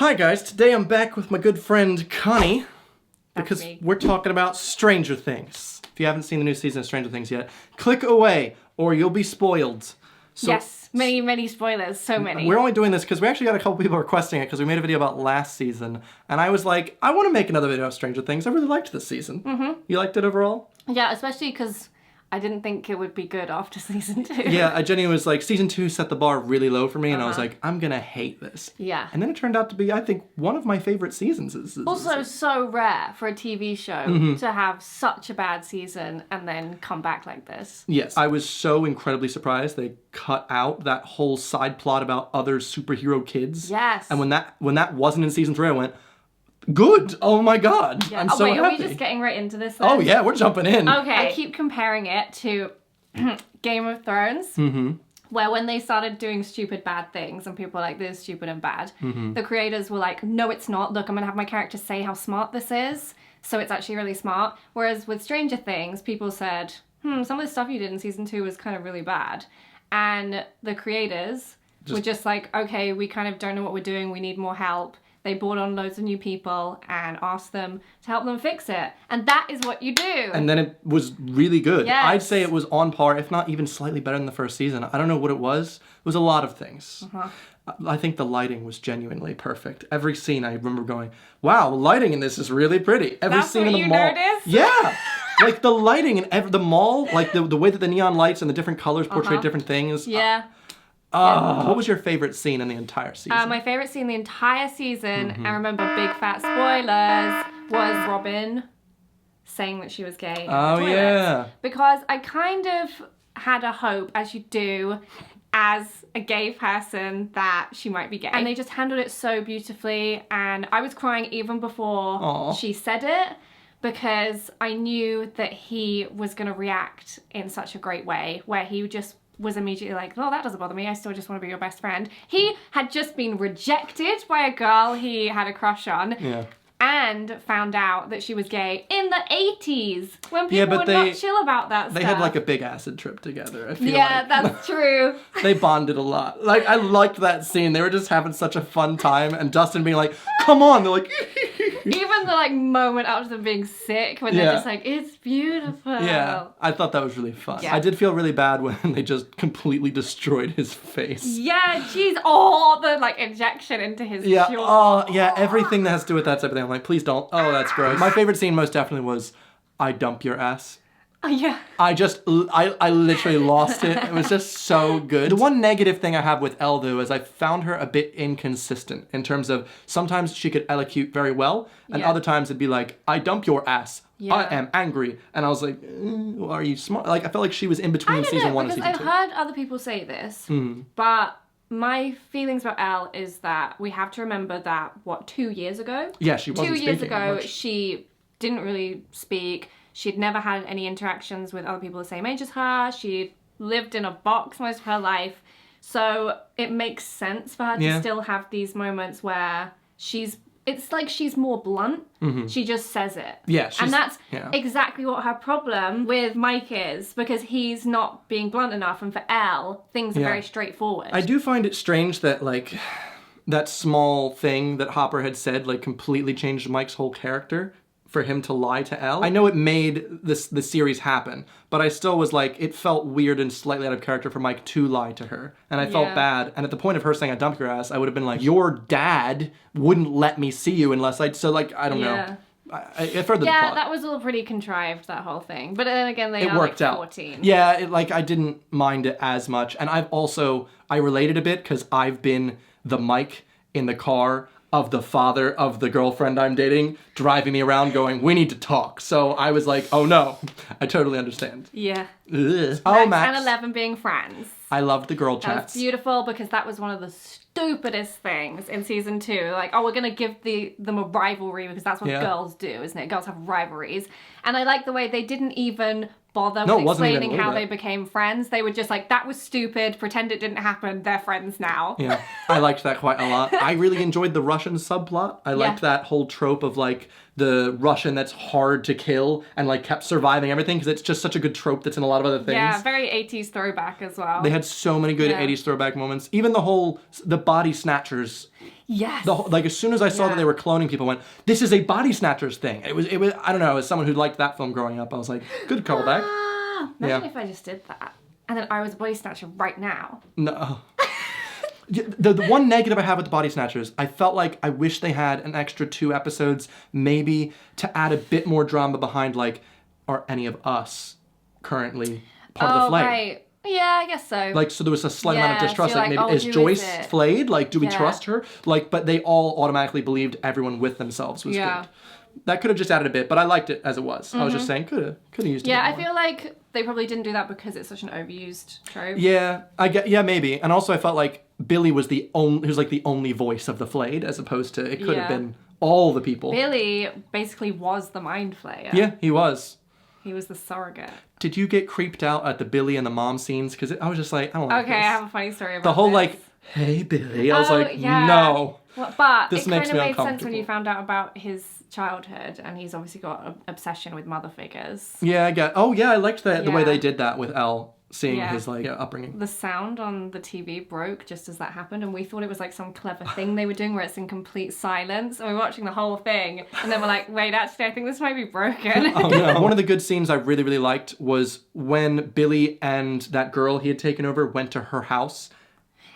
Hi guys, today I'm back with my good friend Connie because we're talking about Stranger Things. If you haven't seen the new season of Stranger Things yet, click away or you'll be spoiled. So, yes, many spoilers, so many. We're only doing this because we actually got a couple people requesting it because we made a video about last season and I was like, I want to make another video of Stranger Things. I really liked this season. Mm-hmm. You liked it overall? Yeah, especially because I didn't think it would be good after season 2. Yeah, Jenny was like, season 2 set the bar really low for me, and I was like, I'm gonna hate this. Yeah. And then it turned out to be, I think, one of my favorite seasons. Also, so rare for a TV show to have such a bad season and then come back like this. Yes. I was so incredibly surprised they cut out that whole side plot about other superhero kids. Yes. And when that wasn't in season 3, I went, good! Oh my god! Yeah. I'm so happy. Are we just getting right into this then? Oh yeah, we're jumping in. Okay. I keep comparing it to Game of Thrones, where when they started doing stupid bad things and people were like, this is stupid and bad, the creators were like, no it's not, look, I'm gonna have my character say how smart this is, so it's actually really smart. Whereas with Stranger Things, people said, some of the stuff you did in season 2 was kind of really bad. And the creators were just like, okay, we kind of don't know what we're doing, we need more help. They brought on loads of new people and asked them to help them fix it. And that is what you do. And then it was really good. Yes. I'd say it was on par, if not even slightly better than the first season. I don't know what it was. It was a lot of things. I think the lighting was genuinely perfect. Every scene I remember going, wow, the lighting in this is really pretty. Every That's scene what in the you mall. noticed? Yeah. Like the lighting in the mall, like the way that the neon lights and the different colors portrayed different things. Yeah. What was your favorite scene in the entire season? My favorite scene in the entire season, and remember, big fat spoilers, was Robin saying that she was gay. Oh, yeah. Because I kind of had a hope, as you do, as a gay person, that she might be gay. And they just handled it so beautifully, and I was crying even before she said it, because I knew that he was going to react in such a great way, where he just was immediately like, oh, that doesn't bother me, I still just want to be your best friend. He had just been rejected by a girl he had a crush on. Yeah. And found out that she was gay in the 80s, when people were not chill about that stuff. They had like a big acid trip together, I feel Yeah, like. that's true. They bonded a lot. Like, I liked that scene. They were just having such a fun time, and Dustin being like, come on, they're like... Even the like moment after them being sick, when they're just like, it's beautiful. Yeah, I thought that was really fun. Yeah. I did feel really bad when they just completely destroyed his face. Yeah, jeez. Oh, the like injection into his jaw. Oh, yeah, everything that has to do with that type of thing. I'm like, please don't. Oh, that's gross. My favorite scene most definitely was, I dump your ass. Oh, yeah. I literally lost it. It was just so good. The one negative thing I have with Elle, though, is I found her a bit inconsistent in terms of sometimes she could elocute very well, and other times it'd be like, I dump your ass. Yeah. I am angry. And I was like, are you smart? Like, I felt like she was in between season 1 and season 2. I've heard other people say this, but my feelings about Elle is that we have to remember that, 2 years ago? Yeah, she wasn't 2 years speaking ago, much. she didn't really speak. She'd never had any interactions with other people the same age as her. She'd lived in a box most of her life. So it makes sense for her to still have these moments where it's like she's more blunt. She just says it. Yeah. And that's exactly what her problem with Mike is, because he's not being blunt enough. And for Elle, things are very straightforward. I do find it strange that, like, that small thing that Hopper had said, like, completely changed Mike's whole character. For him to lie to Elle. I know it made the series happen, but I still was like, it felt weird and slightly out of character for Mike to lie to her. And I felt bad. And at the point of her saying, I dump your ass, I would have been like, your dad wouldn't let me see you unless so like, I don't know. It furthered the plot. That was all pretty contrived, that whole thing. But then again, they are worked like out. 14. Yeah, I didn't mind it as much. And I related a bit because I've been the Mike in the car of the father of the girlfriend I'm dating, driving me around going, we need to talk. So I was like, oh no, I totally understand. Yeah. Max and Max and 11 being friends. I loved the girl chats. That was beautiful, because that was one of the stupidest things in season 2. Like, oh, we're going to give them a rivalry, because that's what girls do, isn't it? Girls have rivalries. And I like the way they didn't even bother with explaining how they became friends. They were just like, that was stupid, pretend it didn't happen, they're friends now. Yeah, I liked that quite a lot. I really enjoyed the Russian subplot. I liked that whole trope of, like, the Russian that's hard to kill and, like, kept surviving everything, because it's just such a good trope that's in a lot of other things. Yeah, very 80s throwback as well. They had so many good 80s throwback moments. Even the body snatchers. Yes. Like as soon as I saw that they were cloning people, I went, this is a body snatchers thing. It was. I don't know. As someone who liked that film growing up, I was like, good callback. Imagine if I just did that, and then I was a body snatcher right now. No. The one negative I have with the body snatchers, I felt like I wish they had an extra 2 episodes, maybe to add a bit more drama behind, like, are any of us currently part of the flayed? Right. Yeah, I guess so. Like, so there was a slight amount of distrust. So Like, maybe is who Joyce is it? flayed? Like, do we trust her? Like, but they all automatically believed everyone with themselves was good. That could have just added a bit, but I liked it as it was. I was just saying, could have used it. Yeah, I feel like they probably didn't do that because it's such an overused trope. Yeah, maybe. And also I felt like Billy was the only voice of the flayed, as opposed to it could have been all the people. Billy basically was the mind flayer. Yeah, he was. He was the surrogate. Did you get creeped out at the Billy and the mom scenes? Because I was just like, I don't like Okay, this. I have a funny story about the whole this. like, hey Billy. I was like, no. Well, but This it makes kind of me made sense when uncomfortable. you found out about his childhood, and he's obviously got an obsession with mother figures. Yeah, I get. Oh yeah, I liked the way they did that with Elle, seeing his like upbringing. The sound on the TV broke just as that happened, and we thought it was like some clever thing they were doing where it's in complete silence, and we're watching the whole thing, and then we're like, wait, actually, I think this might be broken. Oh no. One of the good scenes I really, really liked was when Billy and that girl he had taken over went to her house.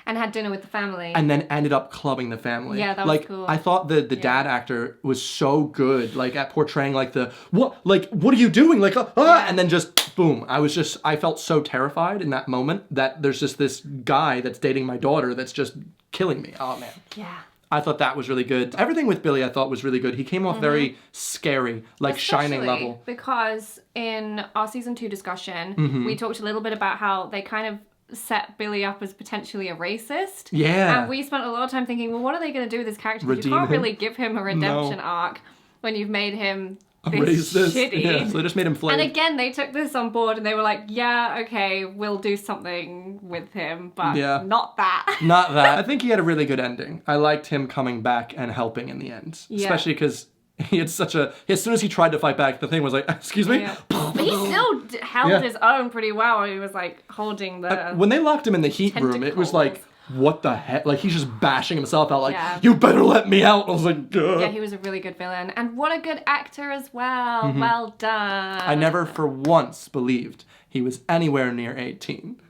And had dinner with the family. And then ended up clubbing the family. Yeah, that was cool. I thought the dad actor was so good, like at portraying like what are you doing? Like, and then just boom. I felt so terrified in that moment that there's just this guy that's dating my daughter that's just killing me. Oh man. Yeah. I thought that was really good. Everything with Billy I thought was really good. He came off very scary, like Shining level. Because in our season 2 discussion, we talked a little bit about how they kind of set Billy up as potentially a racist. Yeah. And we spent a lot of time thinking, well, what are they going to do with this character? Redeem You can't him? really give him a redemption arc when you've made him this Racist. shitty. Yeah, so they just made him flayed. And again, they took this on board and they were like, yeah, okay, we'll do something with him, but not that. Not that. I think he had a really good ending. I liked him coming back and helping in the end. Yeah. Especially because he had as soon as he tried to fight back, the thing was like, excuse me? Yeah. But he still held his own pretty well. He was like holding the... When they locked him in the heat room, it was like, what the heck? Like, he's just bashing himself out like, you better let me out. I was like, ugh. Yeah, he was a really good villain. And what a good actor as well. Well done. I never for once believed he was anywhere near 18.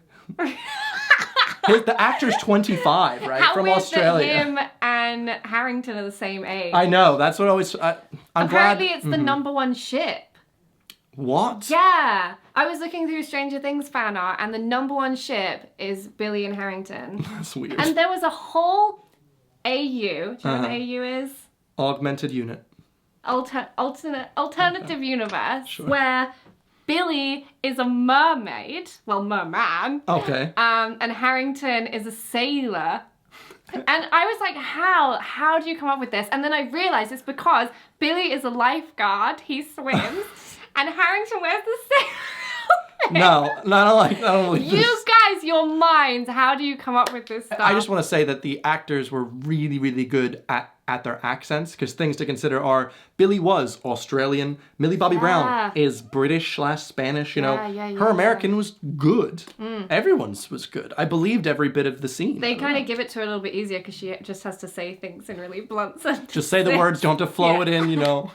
The actor's 25, right? How From weird Australia. that him and Harrington are the same age. I know. That's what I always... I'm Apparently glad... it's the number 1 ship. What? Yeah. I was looking through Stranger Things fan art, and the number 1 ship is Billy and Harrington. That's weird. And there was a whole AU. Do you know what an AU is? Augmented unit. Alternative universe where Billy is a mermaid, well, merman. Okay. And Harrington is a sailor. And I was like, how do you come up with this? And then I realized it's because Billy is a lifeguard, he swims, and Harrington wears the sailor. No, I don't believe this. You guys, your minds, how do you come up with this stuff? I just want to say that the actors were really, really good at their accents, because things to consider are Billy was Australian, Millie Bobby Brown is British/Spanish, you know. Her American was good. Everyone's was good. I believed every bit of the scene. They kind of give it to her a little bit easier because she just has to say things in really blunt sentences. Just say the words, don't have to flow it in, you know.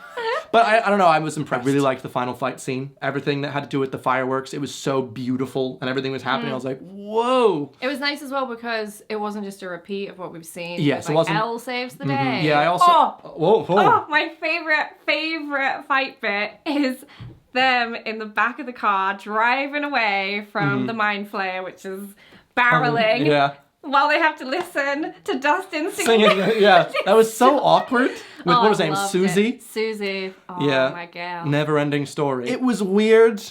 But I don't know, I was impressed. I really liked the final fight scene. Everything that had to do with the fireworks, it was so beautiful and everything was happening. I was like, whoa. It was nice as well because it wasn't just a repeat of what we've seen. Yes, it wasn't. Elle saves the day. Yeah, I also... My favorite fight bit is them in the back of the car driving away from the Mind Flayer, which is barreling. While they have to listen to Dustin singing. Yeah, that was so awkward. With what was her name? Susie? Susie. Oh, my girl. Never-ending story. It was weird.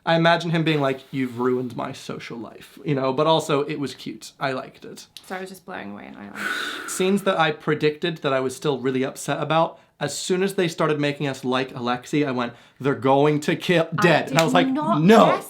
I imagine him being like, you've ruined my social life, you know, but also it was cute. I liked it. So I was just blowing away an eyelash. Scenes that I predicted that I was still really upset about, as soon as they started making us like Alexei, I went, they're going to kill dead. And I was like, no.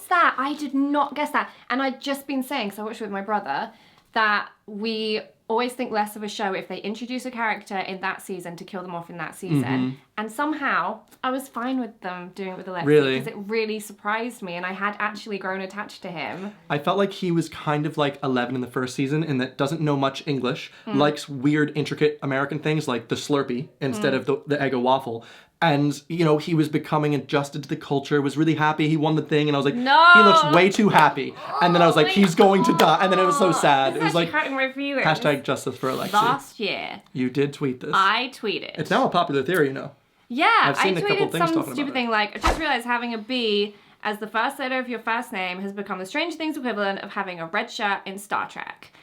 I did not guess that. And I'd just been saying, so I watched it with my brother, that we always think less of a show if they introduce a character in that season to kill them off in that season. And somehow, I was fine with them doing it with Alessi. Really? Because it really surprised me, and I had actually grown attached to him. I felt like he was kind of like 11 in the first season in that doesn't know much English, likes weird, intricate American things like the Slurpee instead of the Eggo waffle. And, you know, he was becoming adjusted to the culture, was really happy. He won the thing, and I was like, No! he looks way too happy. And then I was like, he's going to die. And then it was so sad. This It was like, hurting my feelings. hashtag justice for Alexi. Last year, You did tweet this. I tweeted. It's now a popular theory, you know. Yeah, I've seen I a couple tweeted things some talking stupid about thing like, I just realized having a B as the first letter of your first name has become the Stranger Things equivalent of having a red shirt in Star Trek.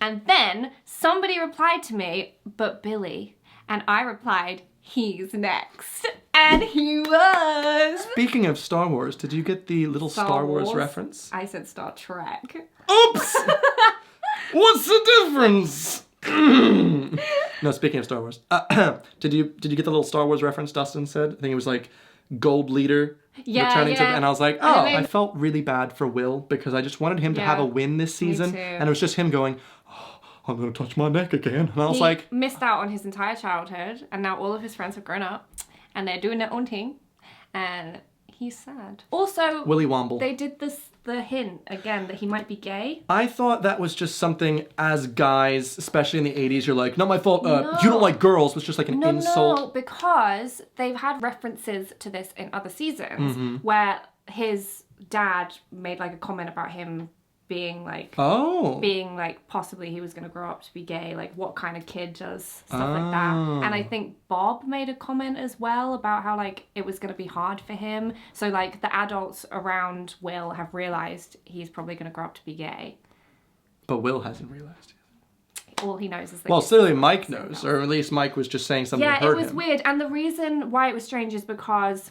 And then somebody replied to me, but Billy. And I replied, he's next. And he was. Speaking of Star Wars, did you get the little Star Wars reference? I said Star Trek. Oops! What's the difference? No, speaking of Star Wars, did you get the little Star Wars reference Dustin said? I think it was like gold leader returning to, and I was like, oh, I felt really bad for Will because I just wanted him to have a win this season, too. and it was just him going, oh, I'm gonna touch my neck again, and I was like, missed out on his entire childhood, and now all of his friends have grown up, and they're doing their own thing, and he's sad. Also, Willy Womble. They did the hint again that he might be gay. I thought that was just something as guys, especially in the 80s, you're like, not my fault, you don't like girls, was just like an insult. No, because they've had references to this in other seasons where his dad made like a comment about him being like possibly he was going to grow up to be gay, like what kind of kid does stuff like that. And I think Bob made a comment as well about how like it was going to be hard for him, so like the adults around Will have realized he's probably going to grow up to be gay, But Will hasn't realized yet. All he knows is that clearly Mike knows, or at least Mike was just saying something that hurt him. Yeah, it was weird, and the reason why it was strange is because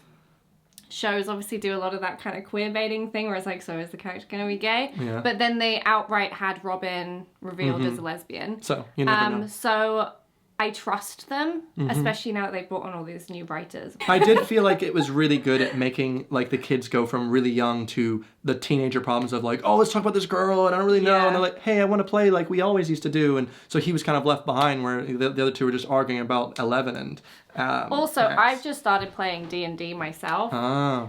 shows obviously do a lot of that kind of queer baiting thing where it's like, so is the character going to be gay? Yeah. But then they outright had Robin revealed as a lesbian. So, you never know. So I trust them, especially now that they've brought on all these new writers. I did feel like it was really good at making like the kids go from really young to the teenager problems of like, oh, let's talk about this girl, and I don't really know. And they're like, hey, I want to play like we always used to do. And so he was kind of left behind where the other two were just arguing about 11 and... also, I've just started playing D&D myself.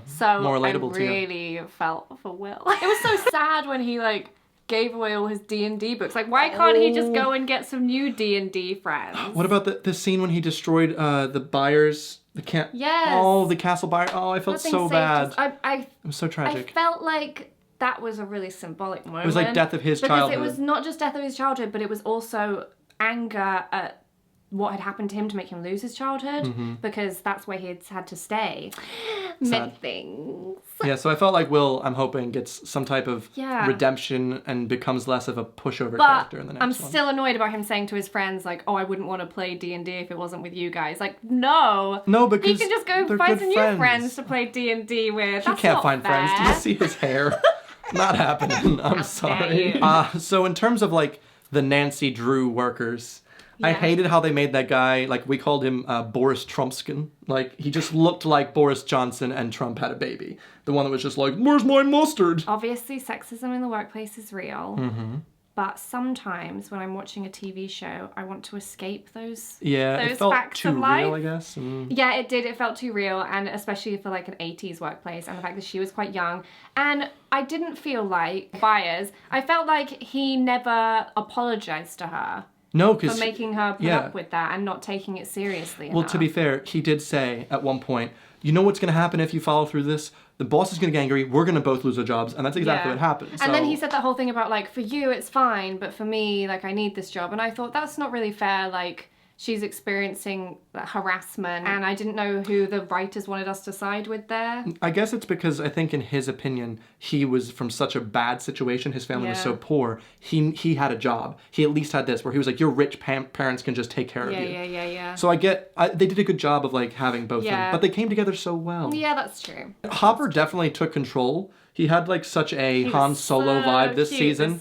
So more relatable I really felt for Will. It was so sad when he like gave away all his D&D books. Like, why can't he just go and get some new D&D friends? What about the scene when he destroyed the buyers? Yes. Oh, the castle buyer. Oh, I felt so bad. It was so tragic. I felt like that was a really symbolic moment. It was like death of his childhood. Because it was not just death of his childhood, but it was also anger at what had happened to him to make him lose his childhood, because that's where he had to stay. Many things. Yeah, so I felt like Will, I'm hoping, gets some type of redemption and becomes less of a pushover character in the next one. I'm still annoyed about him saying to his friends, like, oh, I wouldn't want to play D&D if it wasn't with you guys. Like, no, because he can just go find some new friends to play D&D with. He can't find friends. Do you see his hair? Not happening. I'm sorry. So in terms of like the Nancy Drew workers, I hated how they made that guy, like, we called him Boris Trumpskin. Like, he just looked like Boris Johnson and Trump had a baby. The one that was just like, where's my mustard? Obviously, sexism in the workplace is real. But sometimes when I'm watching a TV show, I want to escape those it felt facts too of life. real, I guess. Yeah, it did. It felt too real, and especially for like an 80s workplace, and the fact that she was quite young. And I didn't feel like Byers. I felt like he never apologized to her. No, because... for making her put up with that and not taking it seriously enough. Well, to be fair, he did say at one point, you know what's going to happen if you follow through this? The boss is going to get angry, we're going to both lose our jobs, and that's exactly what happened. And then he said that whole thing about, like, for you it's fine, but for me, like, I need this job. And I thought, that's not really fair, like... She's experiencing harassment, and I didn't know who the writers wanted us to side with there. I guess it's because I think in his opinion, he was from such a bad situation. His family was so poor. He had a job. He at least had this where he was like, your rich parents can just take care of you. Yeah. So they did a good job of like having both of them, but they came together so well. Yeah, that's true. Hopper definitely took control. He had like such a Han Solo vibe this season.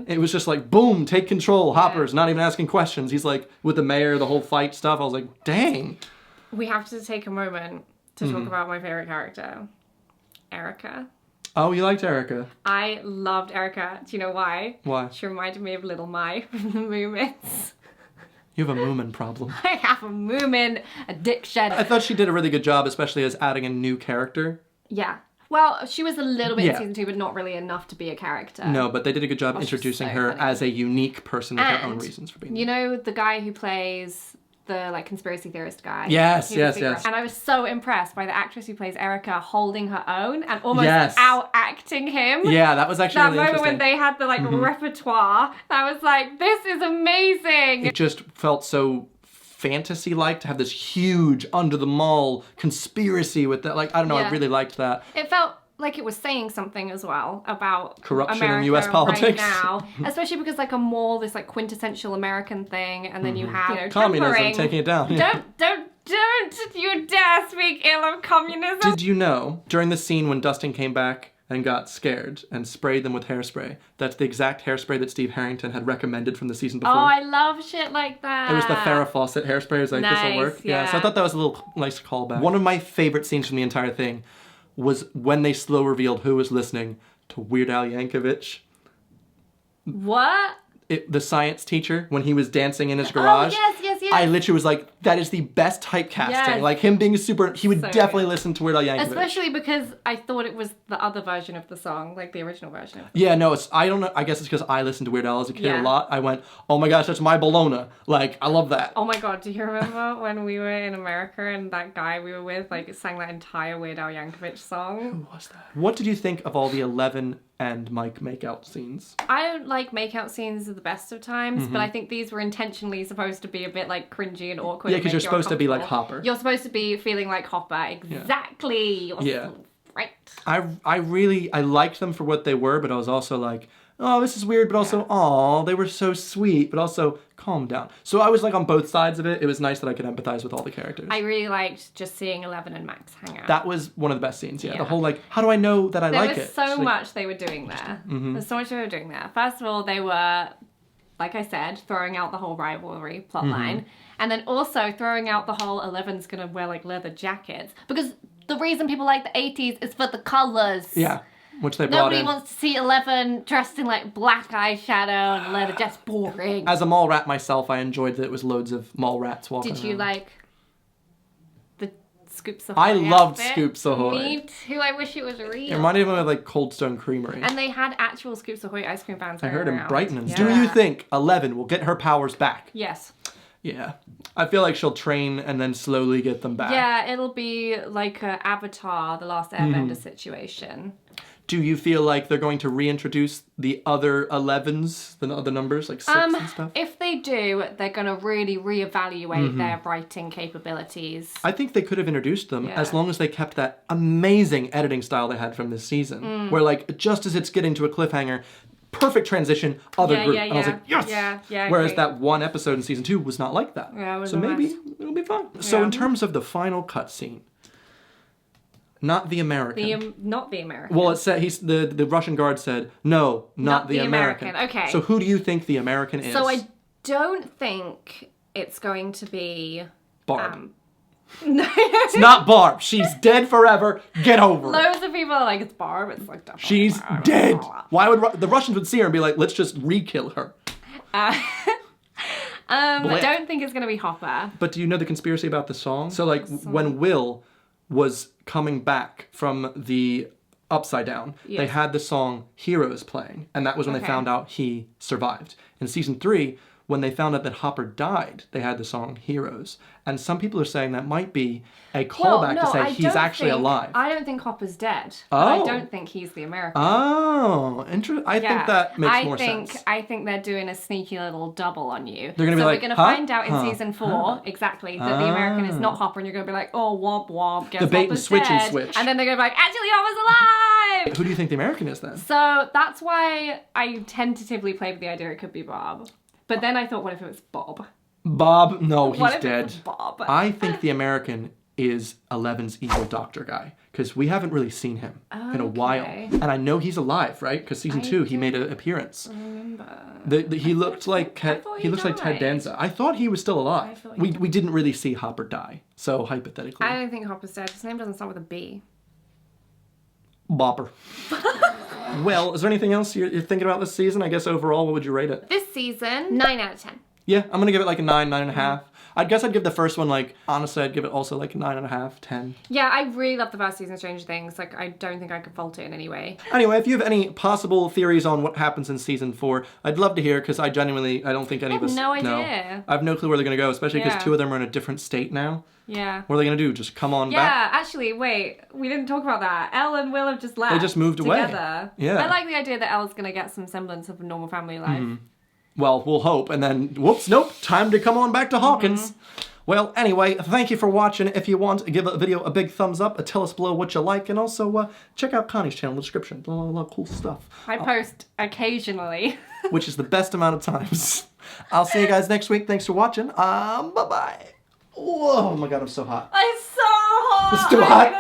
It was just like, boom, take control. Hopper's not even asking questions. He's like, with the mayor, the whole fight stuff. I was like, dang. We have to take a moment to talk about my favorite character, Erica. Oh, you liked Erica. I loved Erica. Do you know why? Why? She reminded me of Little My from the Moomins. You have a Moomin problem. I have a Moomin addiction. I thought she did a really good job, especially as adding a new character. Yeah. Well, she was a little bit Yeah. in season 2, but not really enough to be a character. No, but they did a good job Oh, she's introducing so her funny. as a unique person with her own And, reasons for being You know the guy who plays the like conspiracy theorist guy? Yes, He's yes, the secret. yes. And I was so impressed by the actress who plays Erica holding her own and almost Yes. out-acting him. Yeah, that was actually That really moment interesting. when they had the like repertoire, I was like, this is amazing. It just felt so fantasy-like to have this huge under-the-mall conspiracy with that. Like, I don't know, I Yeah. really liked that. It felt like it was saying something as well about Corruption in America US politics. right now, especially because like a mall, this like quintessential American thing, and then you have Communism tampering. taking it down. Yeah. Don't you dare speak ill of communism. Did you know, during the scene when Dustin came back and got scared and sprayed them with hairspray, that's the exact hairspray that Steve Harrington had recommended from the season before? Oh, I love shit like that. It was the Farrah Fawcett hairspray. I was like, this'll Nice, work. Yeah, so I yeah. thought that was a little nice callback. One of my favorite scenes from the entire thing was when they slow revealed who was listening to Weird Al Yankovic. What? The science teacher, when he was dancing in his garage. Oh, yes. I literally was like, that is the best typecasting. Yes. Like, him being super, he would So definitely good. listen to Weird Al Yankovic. Especially because I thought it was the other version of the song, like the original version. Yeah, no, I don't know, I guess it's because I listened to Weird Al as a kid Yeah. a lot. I went, oh my gosh, that's my Bologna. Like, I love that. Oh my god, do you remember when we were in America and that guy we were with like sang that entire Weird Al Yankovic song? Who was that? What did you think of all the 11 and Mike makeout scenes? I don't like makeout scenes at the best of times, but I think these were intentionally supposed to be a bit like cringy and awkward. Yeah, and because you're make you supposed to be like uncomfortable. Hopper. You're supposed to be feeling like Hopper. Exactly. You're Yeah. so right. I liked them for what they were, but I was also like, oh, this is weird, but also, aw, they were so sweet, but also, calm down. So I was like on both sides of it. It was nice that I could empathize with all the characters. I really liked just seeing Eleven and Max hang out. That was one of the best scenes, yeah. The Yeah. whole like, how do I know that I There like was it? so It's like, much they were doing there. There's so much they were doing there. First of all, they were, like I said, throwing out the whole rivalry plotline. And then also throwing out the whole Eleven's gonna wear like leather jackets. Because the reason people like the 80s is for the colours. Yeah, which they brought Nobody in. wants to see Eleven dressed in like black eyeshadow and leather. Just boring. As a mall rat myself, I enjoyed that it was loads of mall rats walking Did you around. like the Scoops Ahoy I loved outfit? Scoops Ahoy. Me too. I wish it was real. It reminded me of like Cold Stone Creamery. And they had actual Scoops Ahoy ice cream vans. I heard going in around. Brighton. Yeah. Do you think 11 will get her powers back? Yes. Yeah. I feel like she'll train and then slowly get them back. Yeah, it'll be like a Avatar, the Last Airbender Mm-hmm. situation. Do you feel like they're going to reintroduce the other 11s, the other numbers, like 6 and stuff? If they do, they're going to really reevaluate Mm-hmm. their writing capabilities. I think they could have introduced them Yeah. as long as they kept that amazing editing style they had from this season. Mm. Where like, just as it's getting to a cliffhanger, perfect transition, other Yeah, group. yeah, And I was yeah. like, yes! Yeah, I Whereas agree. that one episode in season 2 was not like that. Yeah, it was so a maybe mess. it'll be fun. So Yeah. in terms of the final cutscene, not the American. Not the American. Well, it said the Russian guard said, no, not the American. Okay. So who do you think the American is? So I don't think it's going to be... Barb. No. It's not Barb. She's dead forever. Get over it. Loads of people are like, it's Barb. It's like, definitely She's Barb. dead. Why would the Russians would see her and be like, let's just re-kill her? I Blech. don't think it's going to be Hopper. But do you know the conspiracy about the song? So like when Will was coming back from the Upside Down, they Yes. had the song Heroes playing, and that was when they Okay. found out he survived. In season 3, when they found out that Hopper died, they had the song Heroes. And some people are saying that might be a callback to say he's actually alive. I don't think Hopper's dead. But I Oh. don't think he's the American. Oh, interesting. I think that makes more sense. I think they're doing a sneaky little double on you. They're gonna be so like, we're going to huh? find out in Huh? season 4, exactly, that the American is not Hopper, and you're going to be like, oh, womp womp, guess The bait and Hopper's switch and dead. switch. And then they're going to be like, actually, Hopper's alive! Who do you think the American is then? So that's why I tentatively played with the idea it could be Bob. But then I thought, what if it was Bob? Bob? No, What he's if it dead. was Bob? I think the American is 11's evil doctor guy, because we haven't really seen him in a while. Okay. And I know he's alive, right? Because season 2, he made an appearance. He looked like thought he he looks like Ted died. Danza. I thought he was still alive. thought he We didn't really see Hopper die, so hypothetically. I don't think Hopper's dead. His name doesn't start with a B. Bopper. Well, is there anything else you're thinking about this season? I guess overall, what would you rate it? This season, 9 out of 10. Yeah, I'm gonna give it like a 9, 9.5. I guess I'd give the first one, like, honestly, I'd give it also like a 9.5, 10. Yeah, I really love the first season of Stranger Things. Like, I don't think I could fault it in any way. Anyway, if you have any possible theories on what happens in season 4, I'd love to hear, because I don't think any of us no know. idea. I have no clue where they're gonna go, especially because Yeah. 2 of them are in a different state now. Yeah. What are they gonna do? Just come on Yeah, back? actually, wait. We didn't talk about that. Elle and Will have just left. They just moved away. Together. Yeah. I like the idea that Elle's gonna get some semblance of a normal family life. Well, we'll hope, and then, whoops, nope, time to come on back to Hawkins. Well, anyway, thank you for watching. If you want, give a video a big thumbs up, tell us below what you like, and also check out Connie's channel in the description. A lot of cool stuff. I post occasionally. Which is the best amount of times. I'll see you guys next week. Thanks for watching. Bye-bye. Whoa, oh my god, I'm so hot. It's so hot! It's too hot.